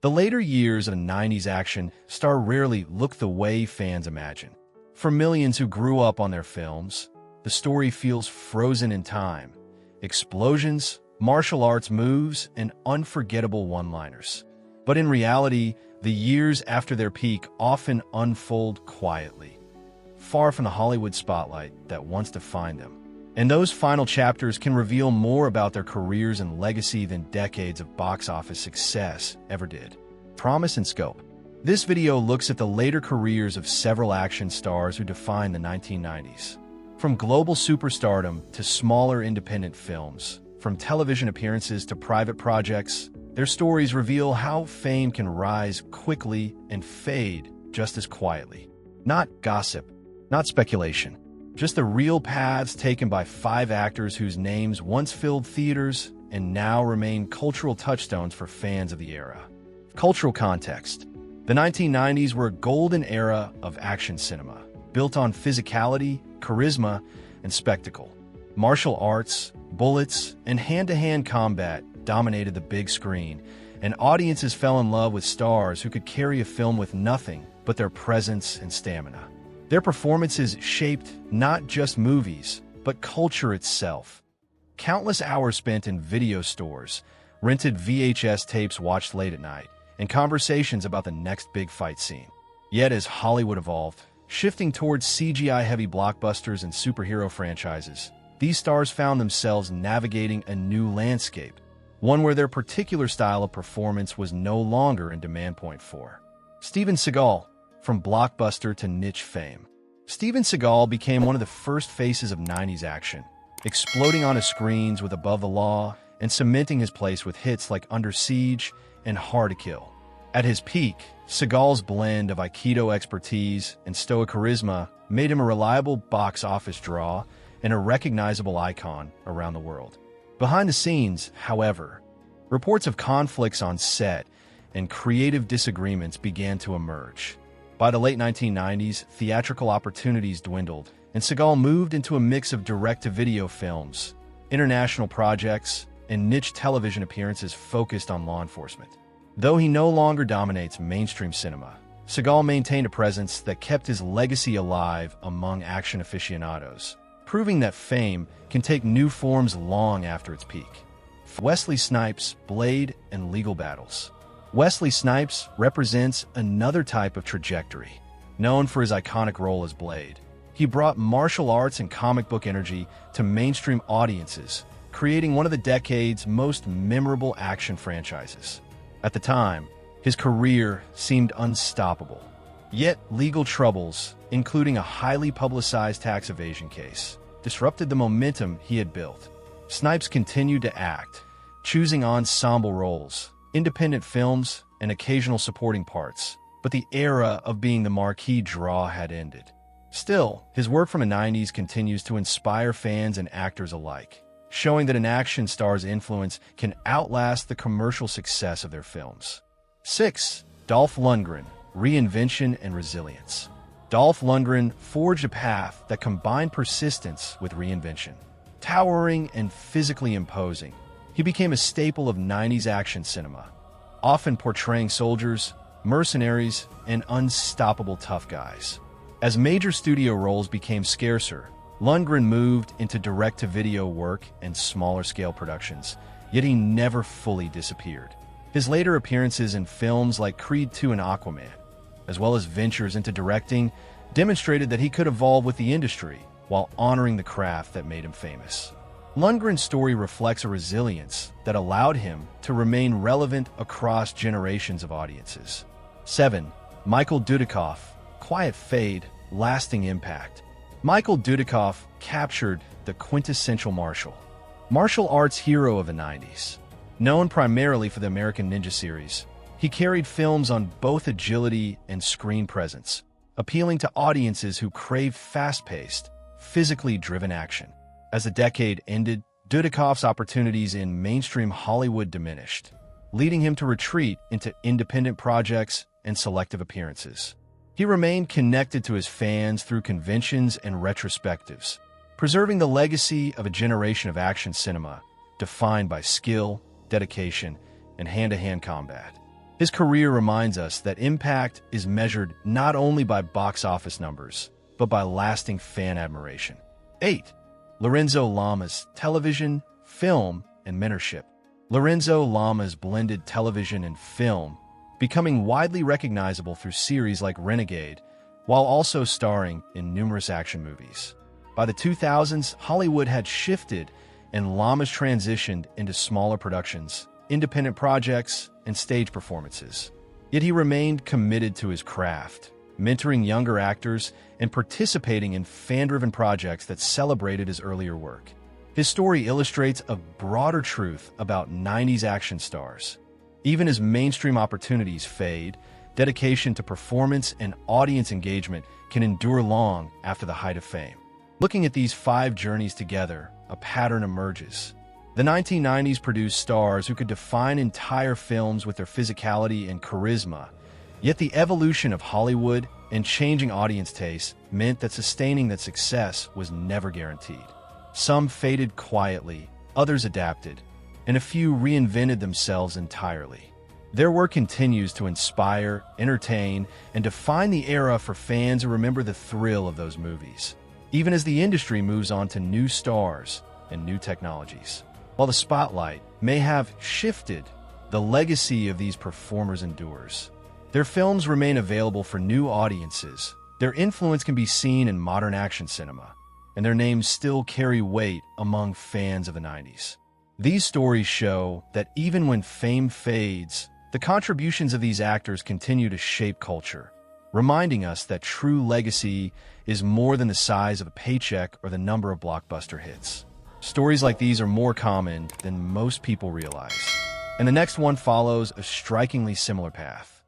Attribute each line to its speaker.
Speaker 1: The later years of a 90s action star rarely look the way fans imagine. For millions who grew up on their films, the story feels frozen in time. Explosions, martial arts moves, and unforgettable one-liners. But in reality, the years after their peak often unfold quietly, far from the Hollywood spotlight that once defined them. And those final chapters can reveal more about their careers and legacy than decades of box office success ever did. Promise and scope. This video looks at the later careers of several action stars who defined the 1990s. From global superstardom to smaller independent films, from television appearances to private projects, their stories reveal how fame can rise quickly and fade just as quietly. Not gossip, not speculation, just the real paths taken by 5 actors whose names once filled theaters and now remain cultural touchstones for fans of the era. Cultural context. The 1990s were a golden era of action cinema, built on physicality, charisma, and spectacle. Martial arts, bullets, and hand-to-hand combat dominated the big screen, and audiences fell in love with stars who could carry a film with nothing but their presence and stamina. Their performances shaped not just movies, but culture itself. Countless hours spent in video stores, rented VHS tapes watched late at night, and conversations about the next big fight scene. Yet as Hollywood evolved, shifting towards CGI-heavy blockbusters and superhero franchises, these stars found themselves navigating a new landscape, one where their particular style of performance was no longer in demand. Point 4. Steven Seagal, from blockbuster to niche fame. Steven Seagal became one of the first faces of 90s action, exploding onto screens with Above the Law and cementing his place with hits like Under Siege and Hard to Kill. At his peak, Seagal's blend of Aikido expertise and stoic charisma made him a reliable box office draw and a recognizable icon around the world. Behind the scenes, however, reports of conflicts on set and creative disagreements began to emerge. By the late 1990s, theatrical opportunities dwindled, and Seagal moved into a mix of direct-to-video films, international projects, and niche television appearances focused on law enforcement. Though he no longer dominates mainstream cinema, Seagal maintained a presence that kept his legacy alive among action aficionados, proving that fame can take new forms long after its peak. Wesley Snipes, Blade, and Legal Battles. Wesley Snipes represents another type of trajectory. Known for his iconic role as Blade, he brought martial arts and comic book energy to mainstream audiences, creating one of the decade's most memorable action franchises. At the time, his career seemed unstoppable. Yet legal troubles, including a highly publicized tax evasion case, disrupted the momentum he had built. Snipes continued to act, choosing ensemble roles, independent films, and occasional supporting parts, but the era of being the marquee draw had ended. Still, his work from the 90s continues to inspire fans and actors alike, showing that an action star's influence can outlast the commercial success of their films. 6. Dolph Lundgren, Reinvention and Resilience. Dolph Lundgren forged a path that combined persistence with reinvention. Towering and physically imposing, he became a staple of 90s action cinema, often portraying soldiers, mercenaries, and unstoppable tough guys. As major studio roles became scarcer, Lundgren moved into direct-to-video work and smaller-scale productions, yet he never fully disappeared. His later appearances in films like Creed II and Aquaman, as well as ventures into directing, demonstrated that he could evolve with the industry while honoring the craft that made him famous. Lundgren's story reflects a resilience that allowed him to remain relevant across generations of audiences. 7. Michael Dudikoff, Quiet Fade, Lasting Impact. Michael Dudikoff captured the quintessential martial arts hero of the 90s. Known primarily for the American Ninja series, he carried films on both agility and screen presence, appealing to audiences who crave fast-paced, physically driven action. As the decade ended, Dudikoff's opportunities in mainstream Hollywood diminished, leading him to retreat into independent projects and selective appearances. He remained connected to his fans through conventions and retrospectives, preserving the legacy of a generation of action cinema defined by skill, dedication, and hand-to-hand combat. His career reminds us that impact is measured not only by box office numbers, but by lasting fan admiration. 8. Lorenzo Lamas, television, film, and mentorship. Lorenzo Lamas blended television and film, becoming widely recognizable through series like Renegade, while also starring in numerous action movies. By the 2000s, Hollywood had shifted and Lamas transitioned into smaller productions, independent projects, and stage performances. Yet he remained committed to his craft, mentoring younger actors and participating in fan-driven projects that celebrated his earlier work. His story illustrates a broader truth about 90s action stars. Even as mainstream opportunities fade, dedication to performance and audience engagement can endure long after the height of fame. Looking at these 5 journeys together, a pattern emerges. The 1990s produced stars who could define entire films with their physicality and charisma, yet the evolution of Hollywood and changing audience tastes meant that sustaining that success was never guaranteed. Some faded quietly, others adapted, and a few reinvented themselves entirely. Their work continues to inspire, entertain, and define the era for fans who remember the thrill of those movies, even as the industry moves on to new stars and new technologies. While the spotlight may have shifted, the legacy of these performers endures. Their films remain available for new audiences, their influence can be seen in modern action cinema, and their names still carry weight among fans of the 90s. These stories show that even when fame fades, the contributions of these actors continue to shape culture, reminding us that true legacy is more than the size of a paycheck or the number of blockbuster hits. Stories like these are more common than most people realize, and the next one follows a strikingly similar path.